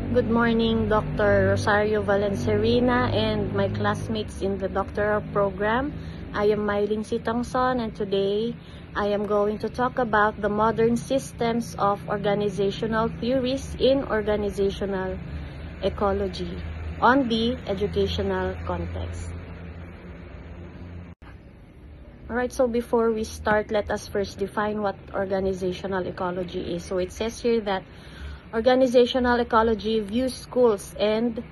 Good morning, Dr. Rosario Valencerina and my classmates in the doctoral program. I am Mylene Sitangson, and today I am going to talk about the modern systems of organizational theories in organizational ecology on the educational context. Alright, so before we start, let us first define what organizational ecology is. So it says here that organizational ecology views schools and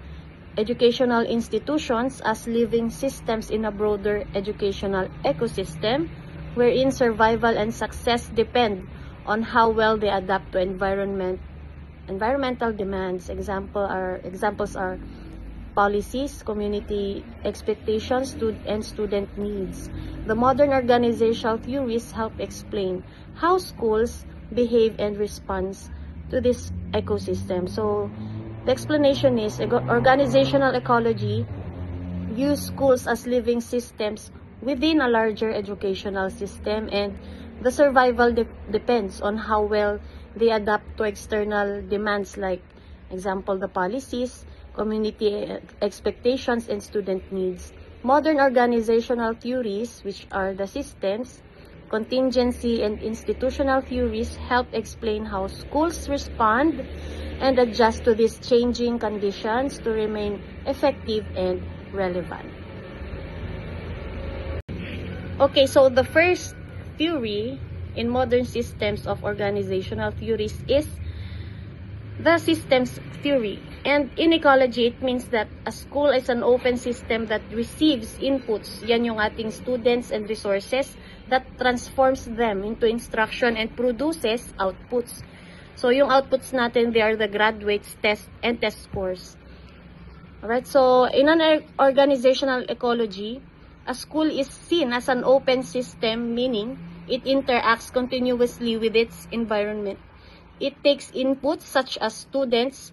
educational institutions as living systems in a broader educational ecosystem wherein survival and success depend on how well they adapt to environmental demands. Examples are policies, community expectations, and student needs. The modern organizational theories help explain how schools behave and respond to this ecosystem. So the explanation is organizational ecology views schools as living systems within a larger educational system, and the survival depends on how well they adapt to external demands, like example the policies, community expectations, and student needs. Modern organizational theories, which are the systems, contingency, and institutional theories, help explain how schools respond and adjust to these changing conditions to remain effective and relevant. Okay, so the first theory in modern systems of organizational theories is the systems theory. And in ecology, it means that a school is an open system that receives inputs. Yan yung ating students and resources that transforms them into instruction and produces outputs. So yung outputs natin, they are the graduates, test, and test scores. Alright, so in an organizational ecology, a school is seen as an open system, meaning it interacts continuously with its environment. It takes inputs such as students,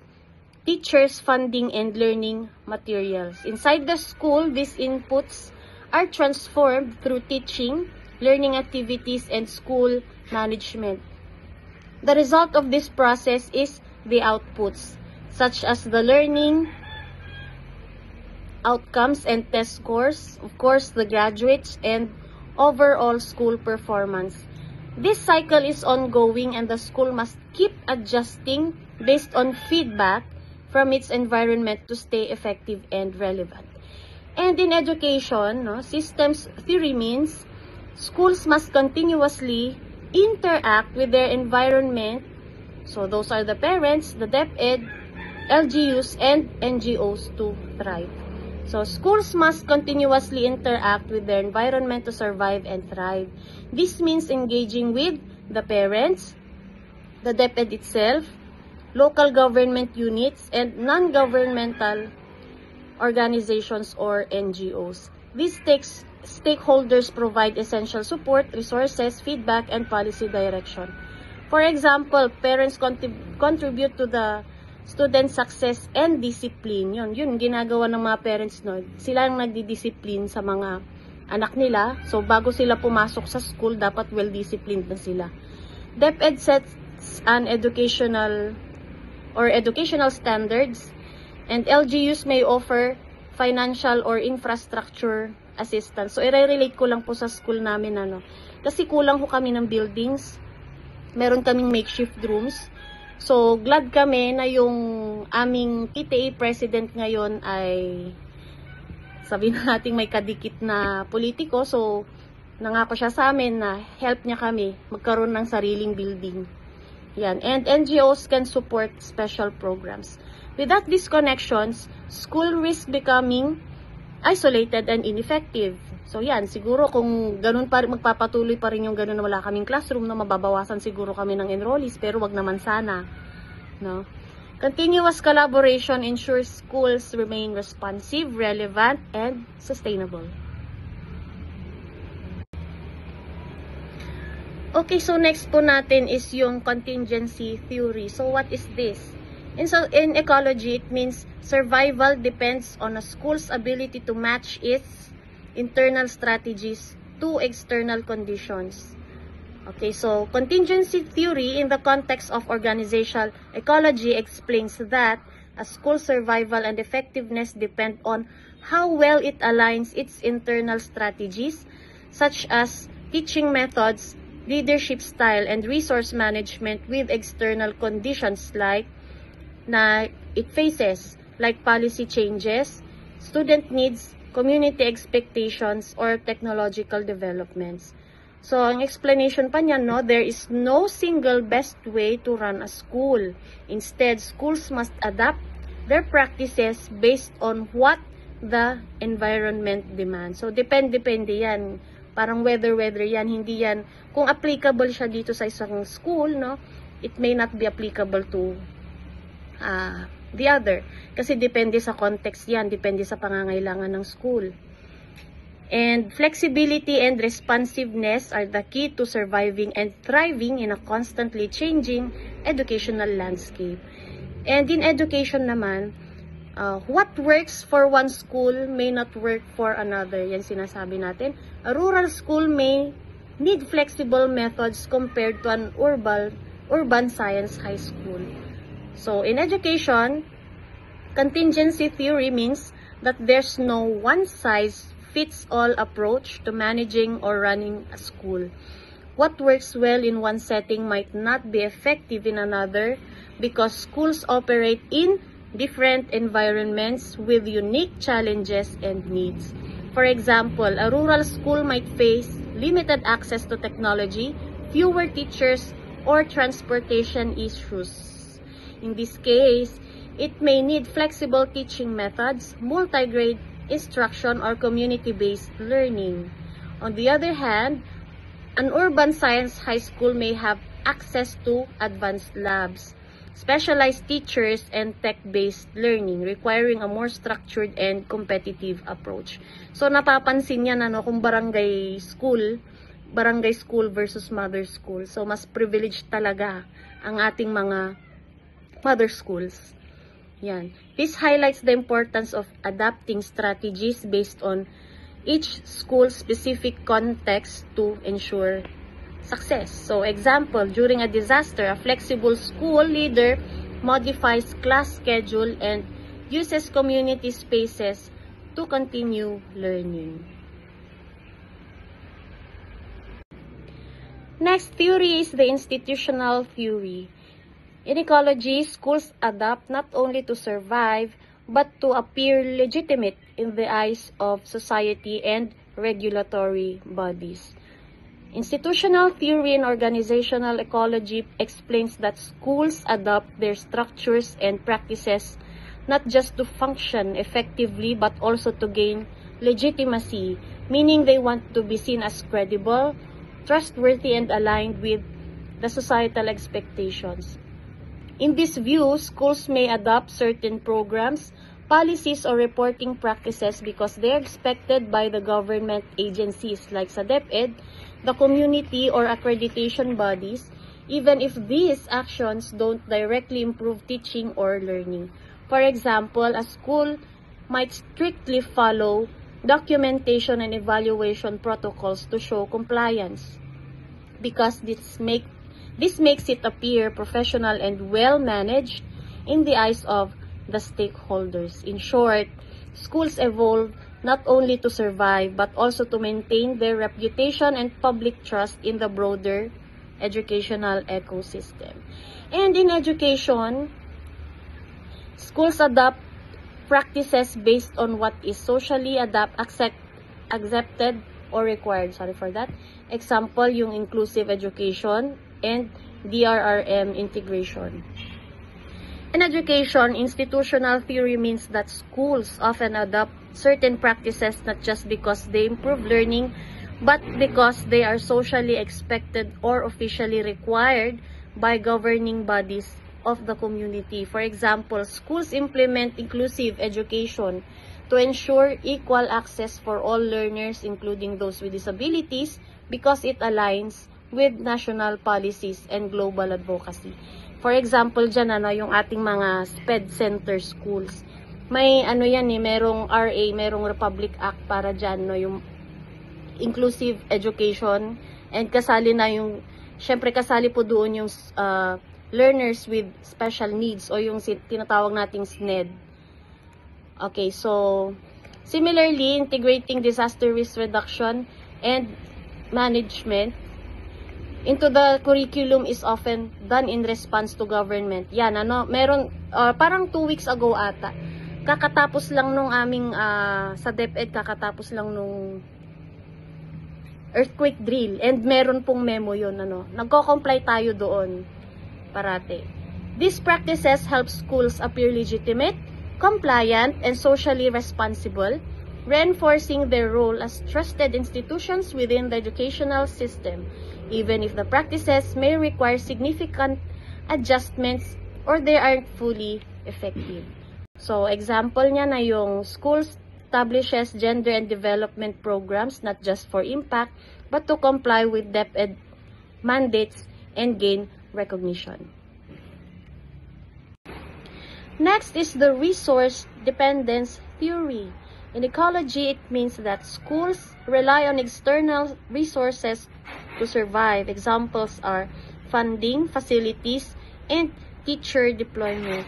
teachers, funding, and learning materials. Inside the school, these inputs are transformed through teaching, learning activities, and school management. The result of this process is the outputs, such as the learning outcomes and test scores, of course, the graduates, and overall school performance. This cycle is ongoing, and the school must keep adjusting based on feedback from its environment to stay effective and relevant. And in education, systems theory means schools must continuously interact with their environment. So those are the parents, the DepEd, LGUs, and NGOs to thrive. So schools must continuously interact with their environment to survive and thrive. This means engaging with the parents, the DepEd itself, local government units, and non-governmental organizations or NGOs. These stakeholders provide essential support, resources, feedback, and policy direction. For example, parents contribute to the student success and discipline. Yun ginagawa ng mga parents, no? Sila ang nagdi-discipline sa mga anak nila. So, bago sila pumasok sa school, dapat well-disciplined na sila. DepEd sets an educational standards, and LGUs may offer financial or infrastructure assistance. So, i-relate ko lang po sa school namin, kasi kulang po kami ng buildings. Meron kaming makeshift rooms. So, glad kami na yung aming PTA president ngayon ay, sabihin natin, may kadikit na politiko. So, nangako siya sa amin na help niya kami magkaroon ng sariling building. Yan. And NGOs can support special programs. Without these connections, school risk becoming isolated and ineffective. So yan, siguro kung ganun pa, magpapatuloy pa rin yung ganun na wala kaming classroom, mababawasan siguro kami ng enrollees, pero wag naman sana. No? Continuous collaboration ensures schools remain responsive, relevant, and sustainable. Okay, so next po natin is yung contingency theory. So what is this? In ecology, it means survival depends on a school's ability to match its internal strategies to external conditions. Okay, so contingency theory in the context of organizational ecology explains that A school's survival and effectiveness depend on how well it aligns its internal strategies, such as teaching methods, leadership style, and resource management with external conditions like na it faces, like policy changes, student needs, community expectations, or technological developments. So, ang explanation pa niyan, no, there is no single best way to run a school. Instead, schools must adapt their practices based on what the environment demands. So, depende yan. Parang weather yan. Hindi yan, kung applicable siya dito sa isang school, no, it may not be applicable to the other. Kasi depende sa context yan. Depende sa pangangailangan ng school. And flexibility and responsiveness are the key to surviving and thriving in a constantly changing educational landscape. And in education naman, what works for one school may not work for another. Yan sinasabi natin. A rural school may need flexible methods compared to an urban science high school. So in education, contingency theory means that there's no one-size-fits-all approach to managing or running a school. What works well in one setting might not be effective in another because schools operate in different environments with unique challenges and needs. For example, a rural school might face limited access to technology, fewer teachers, or transportation issues. In this case, it may need flexible teaching methods, multi-grade instruction, or community-based learning. On the other hand, an urban science high school may have access to advanced labs, specialized teachers, and tech-based learning, requiring a more structured and competitive approach. So, napapansin yan, kung barangay school versus mother school. So, mas privileged talaga ang ating mga mother schools. Yan. This highlights the importance of adapting strategies based on each school's specific context to ensure success. So, example, during a disaster, a flexible school leader modifies class schedule and uses community spaces to continue learning. Next theory is the institutional theory. In ecology, schools adapt not only to survive, but to appear legitimate in the eyes of society and regulatory bodies. Institutional theory in organizational ecology explains that schools adopt their structures and practices not just to function effectively, but also to gain legitimacy, meaning they want to be seen as credible, trustworthy, and aligned with the societal expectations. In this view, schools may adopt certain programs, policies, or reporting practices because they are expected by the government agencies like sa DepEd, the community, or accreditation bodies, even if these actions don't directly improve teaching or learning. For example, a school might strictly follow documentation and evaluation protocols to show compliance because this makes it appear professional and well-managed in the eyes of the stakeholders. In short, schools evolve not only to survive but also to maintain their reputation and public trust in the broader educational ecosystem. And in education, schools adopt practices based on what is socially accepted or required. Sorry for that. Example, yung inclusive education and DRRM integration. In education, institutional theory means that schools often adopt certain practices not just because they improve learning, but because they are socially expected or officially required by governing bodies of the community. For example, schools implement inclusive education to ensure equal access for all learners, including those with disabilities, because it aligns with national policies and global advocacy. For example, dyan, yung ating mga SPED center schools. May merong RA, merong Republic Act para dyan, yung inclusive education, and kasali na yung, syempre kasali po doon yung learners with special needs o yung tinatawag nating SNED. Okay, so similarly, integrating disaster risk reduction and management into the curriculum is often done in response to government. Yan, meron, parang 2 weeks ago ata, kakatapos lang nung aming, sa DepEd, kakatapos lang nung earthquake drill, and meron pong memo yun, nagko-comply tayo doon, parate. These practices help schools appear legitimate, compliant, and socially responsible, reinforcing their role as trusted institutions within the educational system, even if the practices may require significant adjustments or they aren't fully effective. So, example niya na yung schools establishes gender and development programs not just for impact, but to comply with DepEd mandates and gain recognition. Next is the resource dependence theory. In ecology, it means that schools rely on external resources to survive. Examples are funding, facilities, and teacher deployment.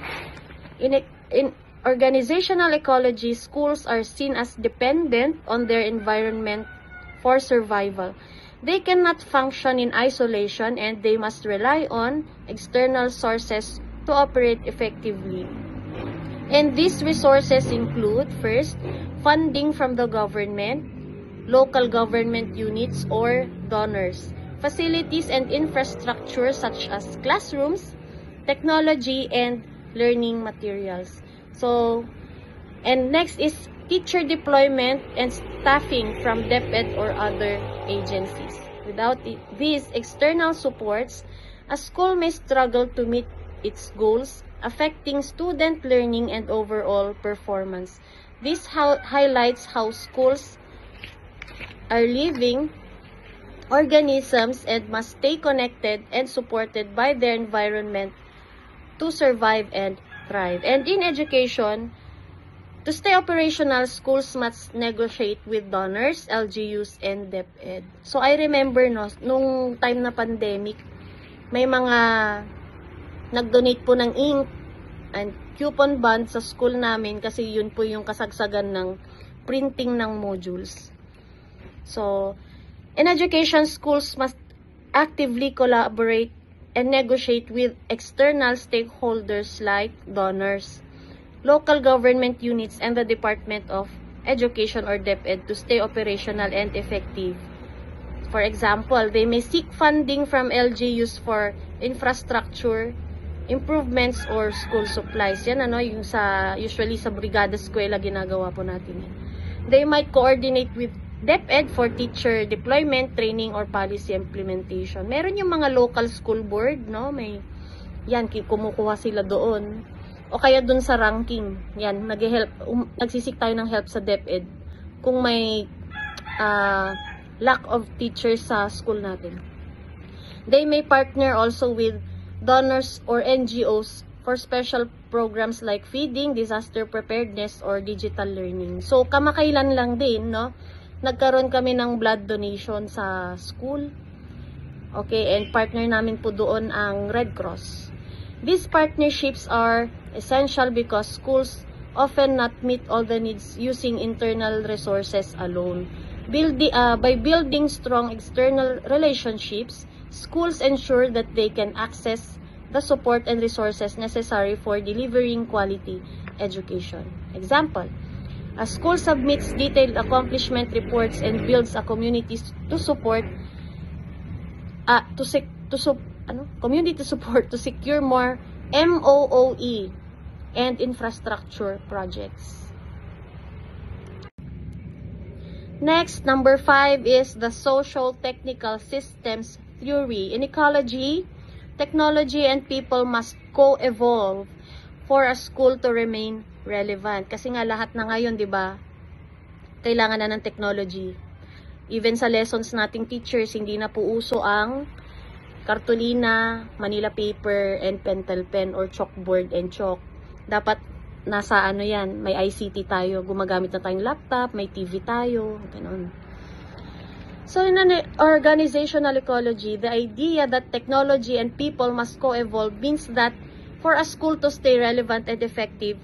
In organizational ecology, schools are seen as dependent on their environment for survival. They cannot function in isolation and they must rely on external sources to operate effectively. And these resources include, first, funding from the government, local government units, or donors, facilities and infrastructure such as classrooms, technology, and learning materials. So, and next is teacher deployment and staffing from DepEd or other agencies. Without these external supports, a school may struggle to meet its goals, affecting student learning and overall performance. This highlights how schools are living organisms and must stay connected and supported by their environment to survive and thrive. And in education, to stay operational, schools must negotiate with donors, LGUs, and DepEd. So I remember, nung time na pandemic, may mga nag-donate po ng ink and coupon bond sa school namin kasi yun po yung kasagsagan ng printing ng modules. So, in education, schools must actively collaborate and negotiate with external stakeholders like donors, local government units, and the Department of Education or DepEd to stay operational and effective. For example, they may seek funding from LGUs for infrastructure improvements or school supplies. Yan yung usually sa brigada eskwela ginagawa po natin yan. They might coordinate with DepEd for teacher deployment, training, or policy implementation. Meron yung mga local school board, may yan, kumukuha sila doon. O kaya doon sa ranking, yan, nagsisik tayo ng help sa DepEd kung may lack of teachers sa school natin. They may partner also with donors or NGOs for special programs like feeding, disaster preparedness, or digital learning. So, kamakailan lang din, nagkaroon kami ng blood donation sa school. Okay, and partner namin po doon ang Red Cross. These partnerships are essential because schools often not meet all the needs using internal resources alone. By building strong external relationships, schools ensure that they can access the support and resources necessary for delivering quality education. Example, a school submits detailed accomplishment reports and builds a community to support community support to secure more MOOE and infrastructure projects. Next, number 5 is the social technical systems theory. In ecology, technology and people must co-evolve for a school to remain relevant. Kasi nga lahat na ngayon, 'di ba? Kailangan na ng technology. Even sa lessons nating teachers, hindi na po uso ang kartolina, Manila paper, and pentel pen or chalkboard and chalk. Dapat nasa yan, may ICT tayo, gumagamit na tayong laptop, may TV tayo, ganoon. So in an organizational ecology, the idea that technology and people must co-evolve means that for a school to stay relevant and effective,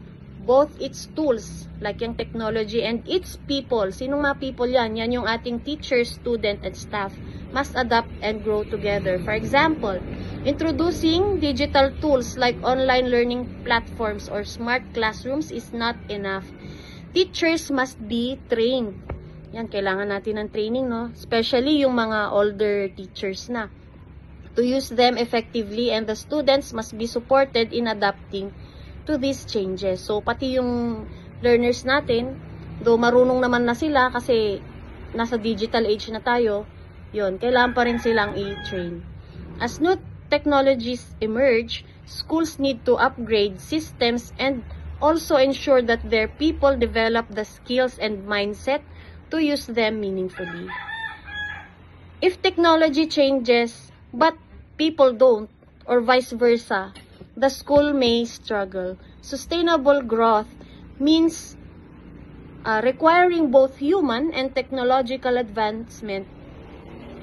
both its tools, like yung technology, and its people, sinong mga people yan? Yan yung ating teachers, student, and staff, must adapt and grow together. For example, introducing digital tools like online learning platforms or smart classrooms is not enough. Teachers must be trained. Yan, kailangan natin ng training, no? Especially yung mga older teachers na. To use them effectively, and the students must be supported in adapting to these changes. So, pati yung learners natin, though marunong naman na sila kasi nasa digital age na tayo, yun, kailangan pa rin silang i-train. As new technologies emerge, schools need to upgrade systems and also ensure that their people develop the skills and mindset to use them meaningfully. If technology changes, but people don't, or vice versa, the school may struggle. Sustainable growth means requiring both human and technological advancement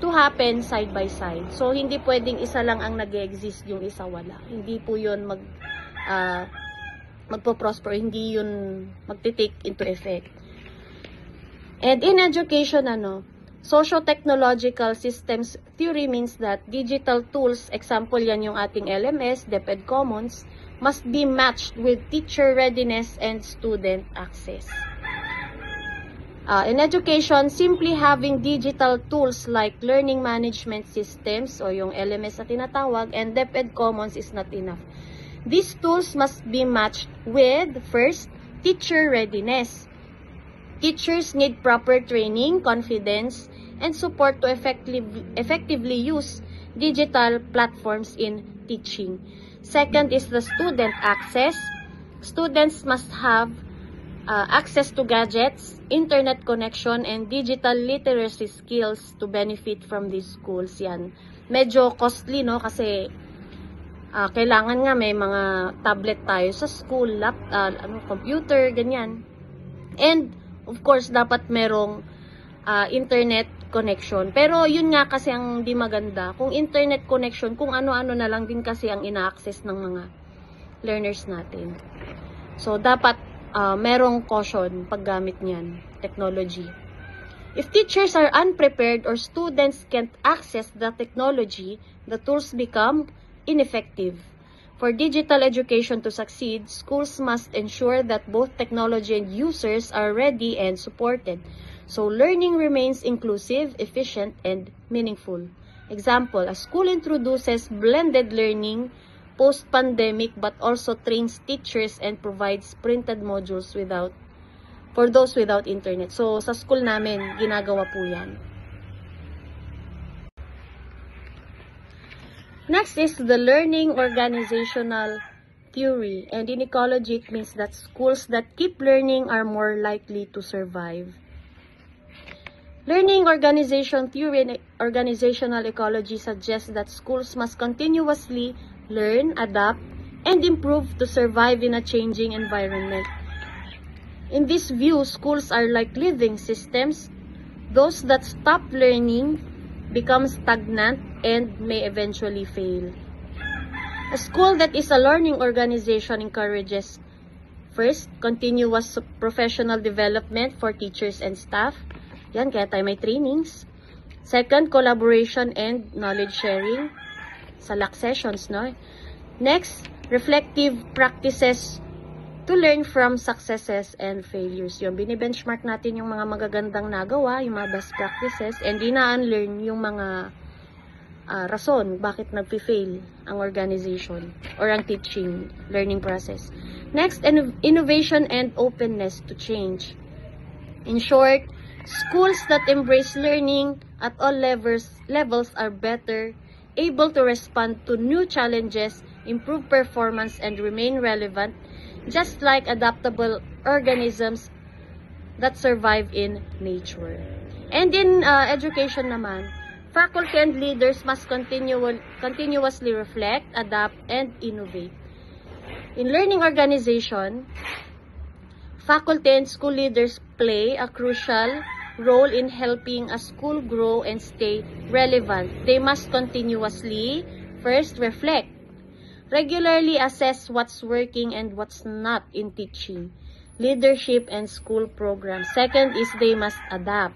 to happen side by side. So, hindi pwedeng isa lang ang nag-exist, yung isa wala. Hindi po yun magpo-prosper, hindi yun magti-take into effect. And in education, socio-technological systems theory means that digital tools, example yan yung ating LMS, DepEd Commons, must be matched with teacher readiness and student access. In education, simply having digital tools like learning management systems o yung LMS na tinatawag and DepEd Commons is not enough. These tools must be matched with, first, teacher readiness. Teachers need proper training, confidence, and support to effectively use digital platforms in teaching. Second is the student access. Students must have access to gadgets, internet connection, and digital literacy skills to benefit from these schools. Yan. Medyo costly, no? Kasi kailangan nga may mga tablet tayo sa school, computer, ganyan. And of course, dapat merong internet connection. Pero yun nga kasi ang di maganda. Kung internet connection, kung ano-ano na lang din kasi ang ina-access ng mga learners natin. So, dapat merong caution paggamit niyan, technology. If teachers are unprepared or students can't access the technology, the tools become ineffective. For digital education to succeed, schools must ensure that both technology and users are ready and supported, so learning remains inclusive, efficient, and meaningful. Example, a school introduces blended learning post-pandemic but also trains teachers and provides printed modules for those without internet. So, sa school namin, ginagawa po yan. Next is the learning organizational theory. And in ecology, it means that schools that keep learning are more likely to survive. Learning organization theory and organizational ecology suggests that schools must continuously learn, adapt, and improve to survive in a changing environment. In this view, schools are like living systems. Those that stop learning become stagnant and may eventually fail. A school that is a learning organization encourages, first, continuous professional development for teachers and staff. Yan, kaya tayo may trainings. Second, collaboration and knowledge sharing sa LAC sessions, no? Next, reflective practices to learn from successes and failures. Yung bini-benchmark natin yung mga magagandang nagawa, yung mga best practices, and ina-unlearn yung mga rason bakit nag-fail ang organization or ang teaching learning process. Next, innovation and openness to change. In short, schools that embrace learning at all levels are better able to respond to new challenges, improve performance, and remain relevant, just like adaptable organisms that survive in nature. And in education naman, faculty and leaders must continuously reflect, adapt, and innovate. In learning organization, faculty and school leaders play a crucial role in helping a school grow and stay relevant. They must continuously, first, reflect, regularly assess what's working and what's not in teaching, leadership, and school programs. Second is they must adapt,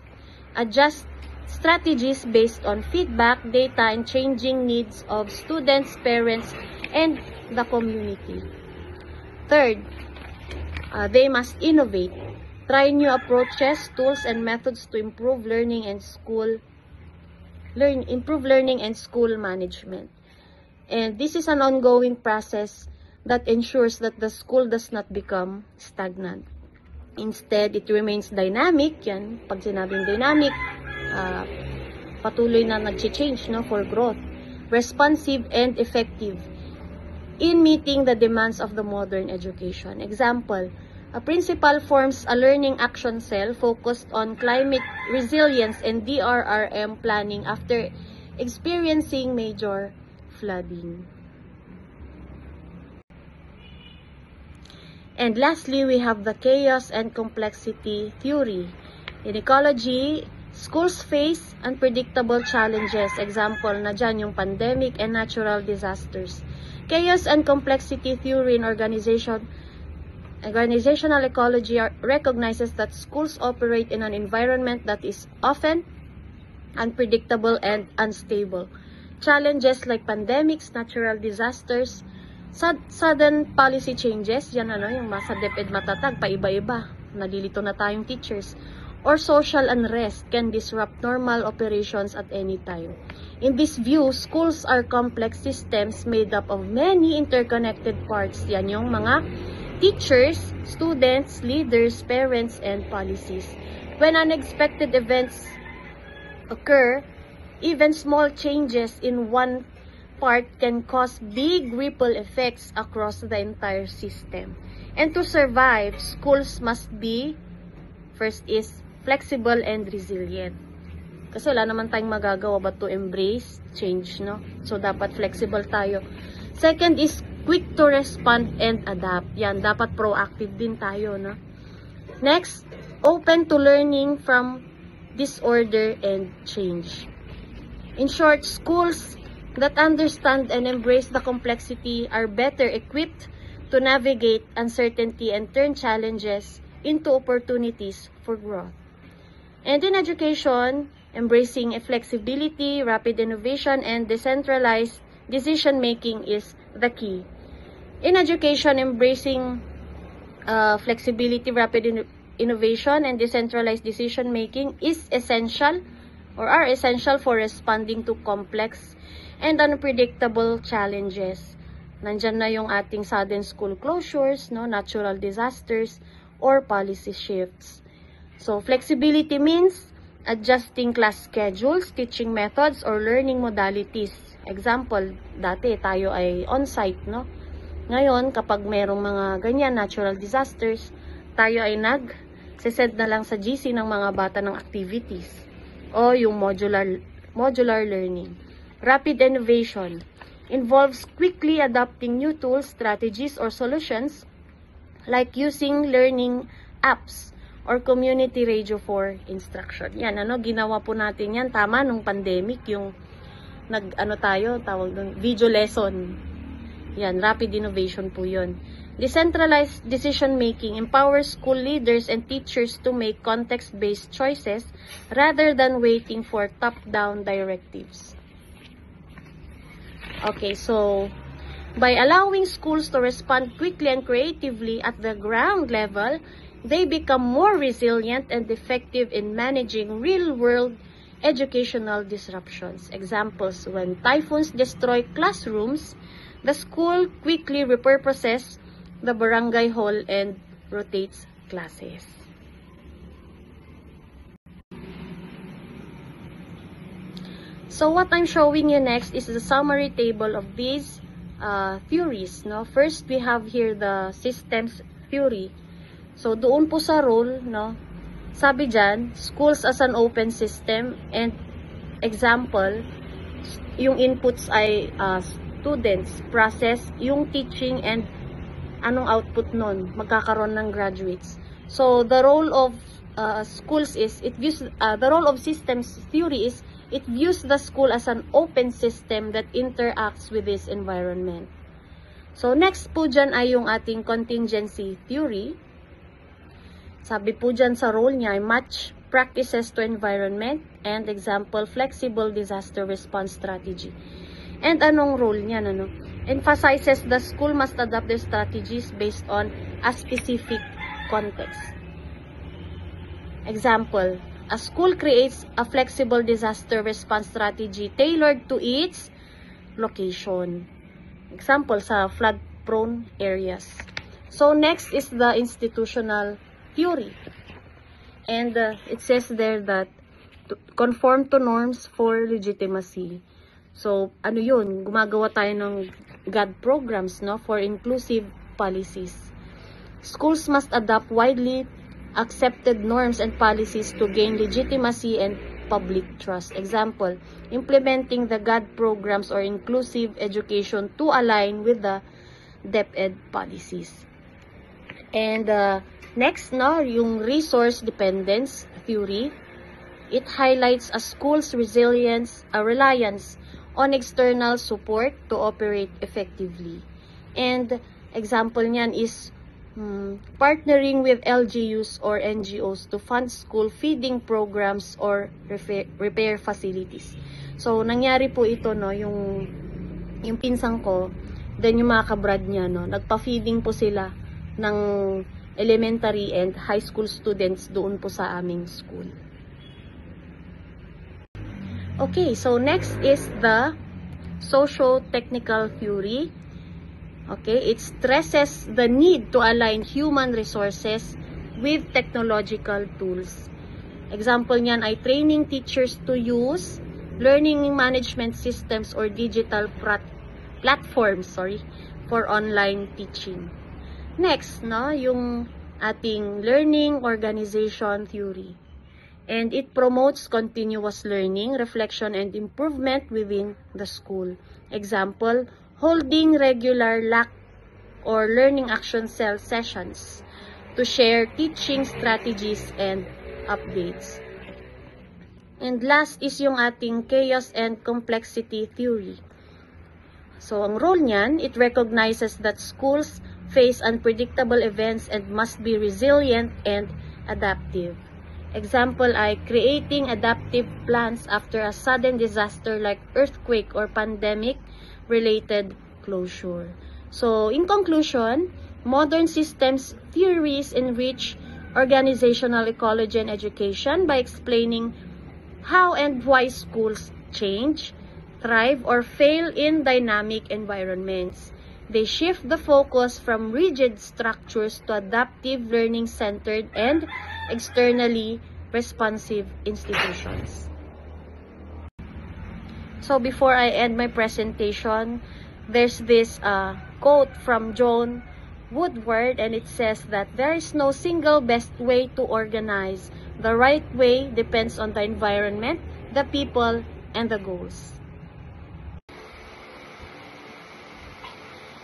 adjust strategies based on feedback, data, and changing needs of students, parents, and the community. Third, they must innovate, try new approaches, tools, and methods to improve learning and school management. And this is an ongoing process that ensures that the school does not become stagnant. Instead, it remains dynamic. Yan, pag sinabing dynamic, patuloy na nag-change, no, for growth, responsive and effective in meeting the demands of the modern education. Example, a principal forms a learning action cell focused on climate resilience and DRRM planning after experiencing major flooding. And lastly, we have the chaos and complexity theory. In ecology, schools face unpredictable challenges. Example na dyan yung pandemic and natural disasters. Chaos and complexity theory in organizational ecology recognizes that schools operate in an environment that is often unpredictable and unstable. Challenges like pandemics, natural disasters, sudden policy changes, yan yung sa DepEd matatag, paiba-iba, nalilito na tayong teachers, or social unrest can disrupt normal operations at any time. In this view, schools are complex systems made up of many interconnected parts. Yan yung mga teachers, students, leaders, parents, and policies. When unexpected events occur, even small changes in one part can cause big ripple effects across the entire system. And to survive, schools must be, first is, flexible and resilient. Kasi wala naman tayong magagawa but to embrace change, no? So, dapat flexible tayo. Second is quick to respond and adapt. Yan, dapat proactive din tayo, no? Next, open to learning from disorder and change. In short, schools that understand and embrace the complexity are better equipped to navigate uncertainty and turn challenges into opportunities for growth. And in education, embracing flexibility, rapid innovation, and decentralized decision-making is the key. In education, embracing flexibility, rapid innovation, and decentralized decision-making is essential or are essential for responding to complex and unpredictable challenges. Nandyan na yung ating sudden school closures, no, natural disasters, or policy shifts. So, flexibility means adjusting class schedules, teaching methods, or learning modalities. Example, dati tayo ay on-site, no? Ngayon, kapag merong mga ganyan, natural disasters, tayo ay nag-send na lang sa GC ng mga bata ng activities. O yung modular learning. Rapid innovation involves quickly adopting new tools, strategies, or solutions like using learning apps or community radio for instruction. Yan, ginawa po natin yan. Tama, nung pandemic, yung video lesson. Yan, rapid innovation po yun. Decentralized decision-making empowers school leaders and teachers to make context-based choices rather than waiting for top-down directives. Okay, so by allowing schools to respond quickly and creatively at the ground level, they become more resilient and effective in managing real-world educational disruptions. Examples, when typhoons destroy classrooms, the school quickly repurposes the barangay hall and rotates classes. So what I'm showing you next is the summary table of these theories. No? First, we have here the systems theory. So doon po sa role, no, sabi dyan, schools as an open system, and example, yung inputs ay students, process, yung teaching, and anong output nun, magkakaroon ng graduates. So, the role of schools is, it views, the role of systems theory is, it views the school as an open system that interacts with this environment. So, next po dyan ay yung ating contingency theory. Sabi po dyan sa role niya ay match practices to environment and example, flexible disaster response strategy. And anong role niya? Ano? Emphasizes the school must adapt their strategies based on a specific context. Example, a school creates a flexible disaster response strategy tailored to its location. Example, sa flood-prone areas. So, next is the institutional theory. And it says there that to conform to norms for legitimacy. So, ano yun? Gumagawa tayo ng GAD programs, no, for inclusive policies. Schools must adopt widely accepted norms and policies to gain legitimacy and public trust. Example, implementing the GAD programs or inclusive education to align with the DepEd policies. And next, no, yung resource dependence theory. It highlights a school's reliance on external support to operate effectively. And example niyan is partnering with LGUs or NGOs to fund school feeding programs or repair facilities. So, nangyari po ito, no, yung pinsang ko, then yung mga kabrad niya, no, nagpa-feeding po sila ng elementary and high school students doon po sa aming school. Okay, so next is the socio-technical theory. Okay, it stresses the need to align human resources with technological tools. Example niyan ay training teachers to use learning management systems or digital platforms, for online teaching. Next, no, yung ating learning organization theory. And it promotes continuous learning, reflection, and improvement within the school. Example, holding regular LAC or learning action cell sessions to share teaching strategies and updates. And last is yung ating chaos and complexity theory. So, ang role niyan, it recognizes that schools face unpredictable events and must be resilient and adaptive. Example ay creating adaptive plans after a sudden disaster like earthquake or pandemic-related closure. So, in conclusion, modern systems theories enrich organizational ecology and education by explaining how and why schools change, thrive, or fail in dynamic environments. They shift the focus from rigid structures to adaptive, learning-centered, and externally responsive institutions. So before I end my presentation, there's this quote from Joan Woodward, and it says that there is no single best way to organize. The right way depends on the environment, the people, and the goals.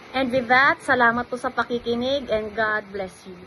And with that, salamat po sa pakikinig and God bless you.